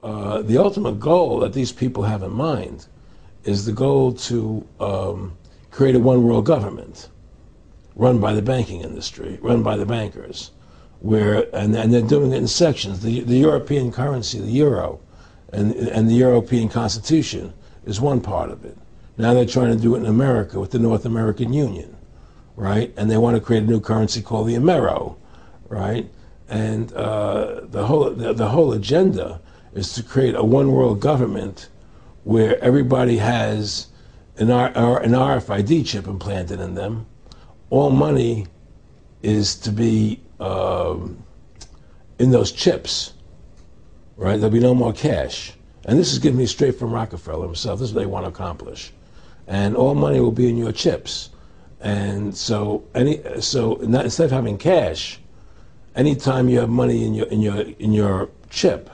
the ultimate goal that these people have in mind is the goal to create a one world government run by the banking industry, run by the bankers, and they're doing it in sections. The European currency, the euro, and the European Constitution is one part of it. Now they're trying to do it in America with the North American Union, right? And they want to create a new currency called the Amero, right? And the whole agenda is to create a one world government where everybody has an RFID chip implanted in them. All money is to be in those chips, right? There'll be no more cash. And this is given me straight from Rockefeller himself. This is what they want to accomplish. And all money will be in your chips. And so instead of having cash, anytime you have money in your chip,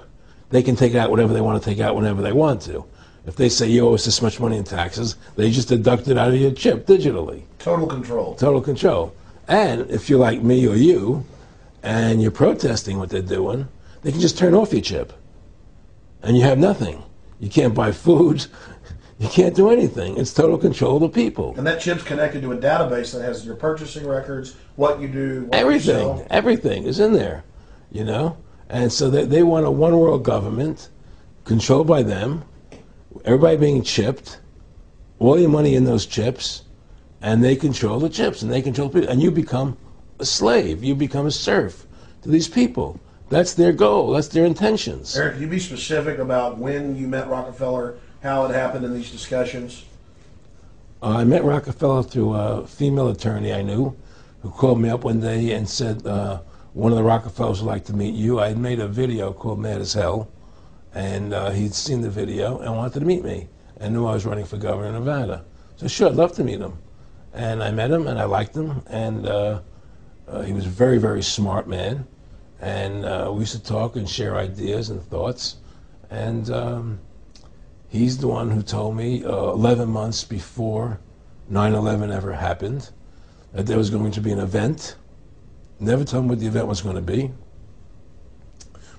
they can take out whatever they want to take out whenever they want to. If they say you owe us this much money in taxes, they just deduct it out of your chip digitally. Total control. Total control. And if you're like me or you, and you're protesting what they're doing, they can just turn off your chip. And you have nothing. You can't buy food. You can't do anything. It's total control of the people. And that chip's connected to a database that has your purchasing records, what you do, what everything, you sell. Everything is in there, you know? And so they want a one world government controlled by them, everybody being chipped, all your money in those chips, and they control the chips, and they control people. And you become a slave. You become a serf to these people. That's their goal. That's their intentions. Eric, can you be specific about when you met Rockefeller, how it happened in these discussions? I met Rockefeller through a female attorney I knew who called me up one day and said, one of the Rockefellers would like to meet you. I had made a video called Mad as Hell, and he'd seen the video and wanted to meet me and knew I was running for governor of Nevada. So sure, I'd love to meet him. And I met him and I liked him, and he was a very, very smart man. And we used to talk and share ideas and thoughts. And he's the one who told me 11 months before 9/11 ever happened that there was going to be an event. Never told me what the event was going to be,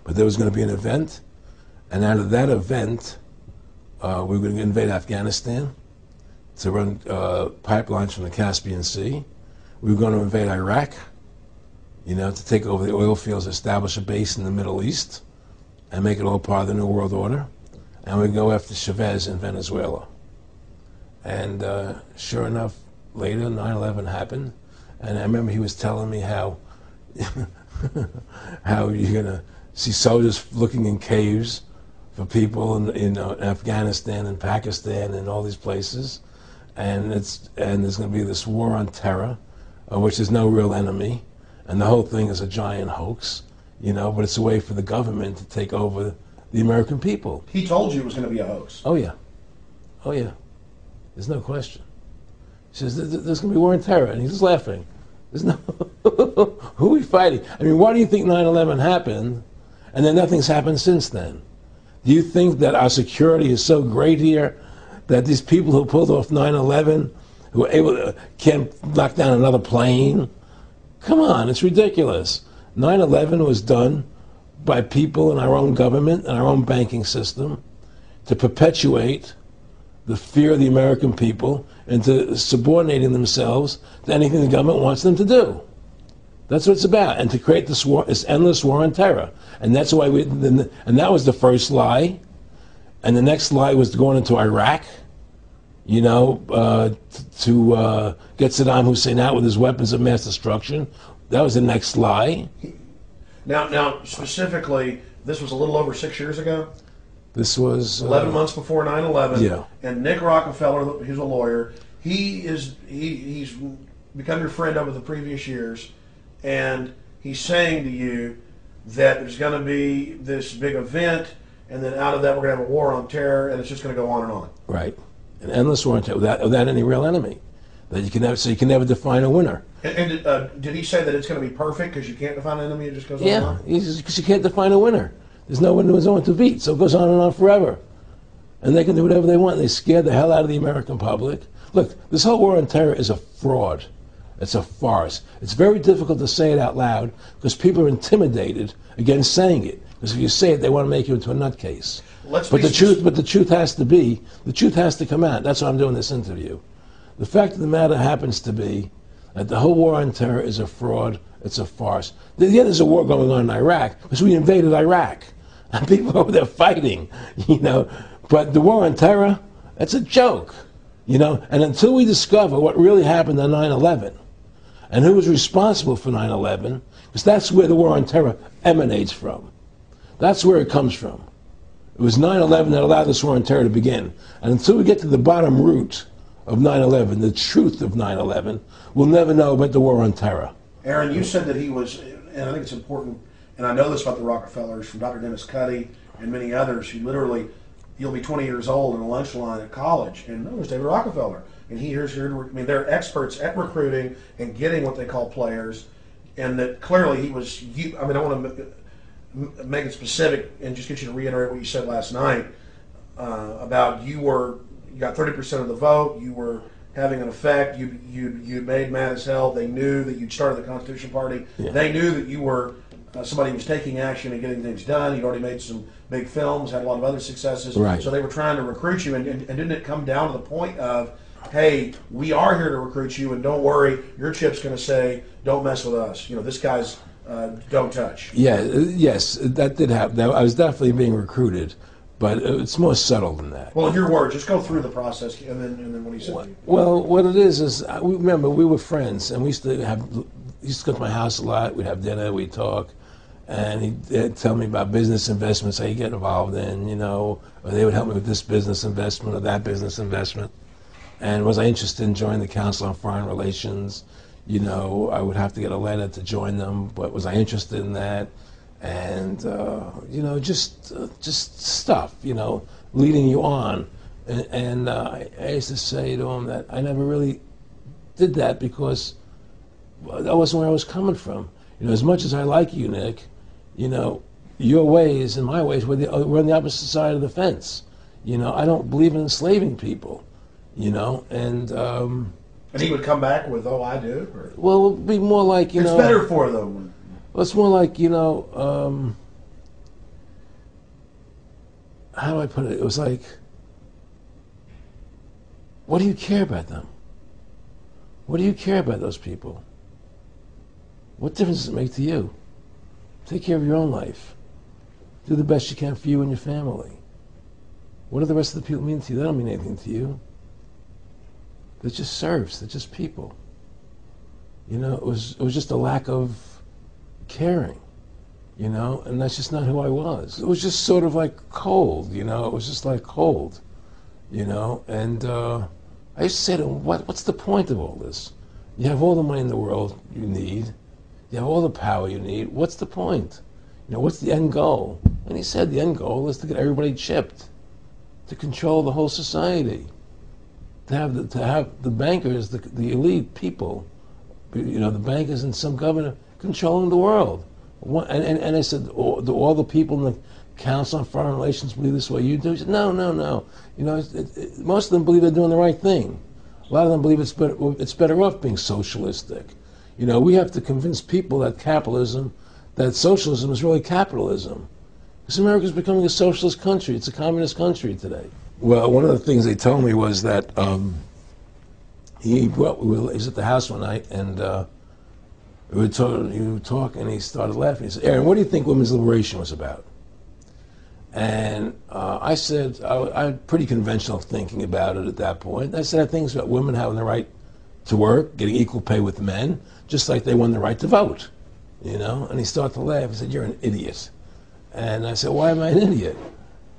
but there was going to be an event. And out of that event, we were going to invade Afghanistan to run pipelines from the Caspian Sea. We were going to invade Iraq, you know, to take over the oil fields, establish a base in the Middle East, and make it all part of the New World Order. And we go after Chavez in Venezuela. And sure enough, later 9/11 happened, and I remember he was telling me how how you're gonna see soldiers looking in caves for people in Afghanistan and Pakistan and all these places, and there's going to be this war on terror, which is no real enemy, and the whole thing is a giant hoax, you know. But it's a way for the government to take over the American people. He told you it was going to be a hoax. Oh yeah, oh yeah. There's no question. He says there's going to be war on terror, and he's just laughing. There's no who are we fighting? I mean, why do you think 9/11 happened, and then nothing's happened since then? Do you think that our security is so great here that these people who pulled off 9/11, who were able to, can't knock down another plane? Come on, it's ridiculous. 9/11 was done by people in our own government and our own banking system to perpetuate the fear of the American people into subordinating themselves to anything the government wants them to do. That's what it's about, and to create this war, this endless war on terror. And that's why and that was the first lie. And the next lie was going into Iraq, you know, to get Saddam Hussein out with his weapons of mass destruction. That was the next lie. Now, specifically, this was a little over 6 years ago. This was 11 months before 9/11. Yeah. And Nick Rockefeller, who's a lawyer, he's become your friend over the previous years, and he's saying to you that there's going to be this big event, and then out of that we're going to have a war on terror, and it's just going to go on and on. Right. An endless war on terror without any real enemy. That you can never, so you can never define a winner. And did he say that it's going to be perfect because you can't define an enemy? It just goes on and on? Yeah, because you can't define a winner. There's no one to beat, so it goes on and on forever. And they can do whatever they want. They scare the hell out of the American public. Look, this whole war on terror is a fraud. It's a farce. It's very difficult to say it out loud because people are intimidated against saying it. Because if you say it, they want to make you into a nutcase. Let's But the truth has to come out. That's why I'm doing this interview. The fact of the matter happens to be that the whole war on terror is a fraud. It's a farce. Yeah, there's a war going on in Iraq because we invaded Iraq, and people over there fighting, you know. But the war on terror, it's a joke, you know. And until we discover what really happened on 9/11 and who was responsible for 9/11, because that's where the war on terror emanates from. That's where it comes from. It was 9/11 that allowed this war on terror to begin. And until we get to the bottom root of 9/11, the truth of 9/11, we'll never know about the war on terror. Aaron, you said that he was, and I think it's important, and I know this about the Rockefellers from Dr. Dennis Cuddy and many others who literally, you'll be 20 years old in a lunch line at college, and no, there's David Rockefeller. And here's here. I mean, they're experts at recruiting and getting what they call players, and that clearly he was. I mean, I want to make it specific and just get you to reiterate what you said last night about you got 30% of the vote. You were having an effect. You made mad as hell. They knew that you'd started the Constitution Party. Yeah. They knew that you were somebody who was taking action and getting things done. You'd already made some big films, had a lot of other successes. Right. So they were trying to recruit you, and didn't it come down to the point of, hey, we are here to recruit you, and don't worry, your chip's going to say, don't mess with us. You know, this guy's don't touch. Yeah, yes, that did happen. I was definitely being recruited, but it's more subtle than that. Well, in your words, just go through the process, and then what he said. Well, what it is remember, we were friends, and we used to go to my house a lot. We'd have dinner, we'd talk, and he'd tell me about business investments, how you get involved in, you know, or they would help me with this business investment or that business investment. And was I interested in joining the Council on Foreign Relations? You know, I would have to get a letter to join them, but was I interested in that? And, you know, just stuff, you know, leading you on. And I used to say to him that I never really did that because that wasn't where I was coming from. You know, as much as I like you, Nick, you know, your ways and my ways, we're on the opposite side of the fence. You know, I don't believe in enslaving people. You know, and he would come back with, "Oh, I do." Or? Well, it would be more like it's better for them. Well, it's more like, you know, how do I put it? It was like, what do you care about them? What do you care about those people? What difference does it make to you? Take care of your own life. Do the best you can for you and your family. What do the rest of the people mean to you? They don't mean anything to you. They're just serfs. They're just people. You know, it was just a lack of caring, you know, and that's just not who I was. It was just sort of like cold, you know. It was just like cold, you know. And I used to say to him, what's the point of all this? You have all the money in the world you need. You have all the power you need. What's the point? You know, what's the end goal? And he said the end goal is to get everybody chipped, to control the whole society. To have the bankers, the elite people, you know, the bankers and some governor controlling the world. And I said, do all the people in the Council on Foreign Relations believe this way you do? He said, no. You know, most of them believe they're doing the right thing. A lot of them believe it's better off being socialistic. You know, we have to convince people that that socialism is really capitalism. Because America's becoming a socialist country. It's a communist country today. Well, one of the things they told me was that he was at the house one night, and we were talking, and he started laughing. He said, "Aaron, what do you think women's liberation was about?" And I said, I had pretty conventional thinking about it at that point. I said, I think it's about women having the right to work, getting equal pay with men, just like they won the right to vote, you know? And he started to laugh. He said, "You're an idiot." And I said, "Why am I an idiot?"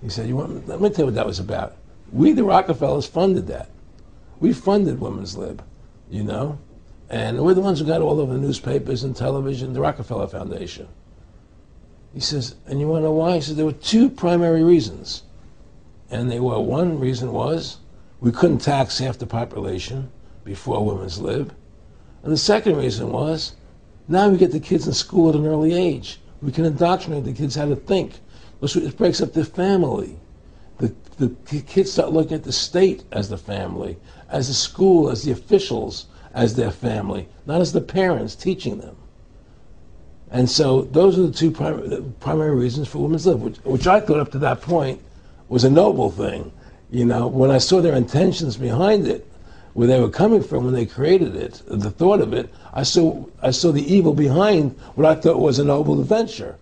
He said, let me tell you what that was about. We, the Rockefellers, funded that. We funded women's lib, you know? And we're the ones who got all over the newspapers and television, the Rockefeller Foundation. He says, and you want to know why? He said, there were two primary reasons. And one reason was we couldn't tax half the population before women's lib. And the second reason was, now we get the kids in school at an early age. We can indoctrinate the kids how to think. It breaks up the family. The kids start looking at the state as the family, as the school, as the officials, as their family, not as the parents teaching them. And so those are the two primary reasons for women's lib, which I thought up to that point was a noble thing. You know, when I saw their intentions behind it, where they were coming from when they created it, the thought of it, I saw the evil behind what I thought was a noble adventure.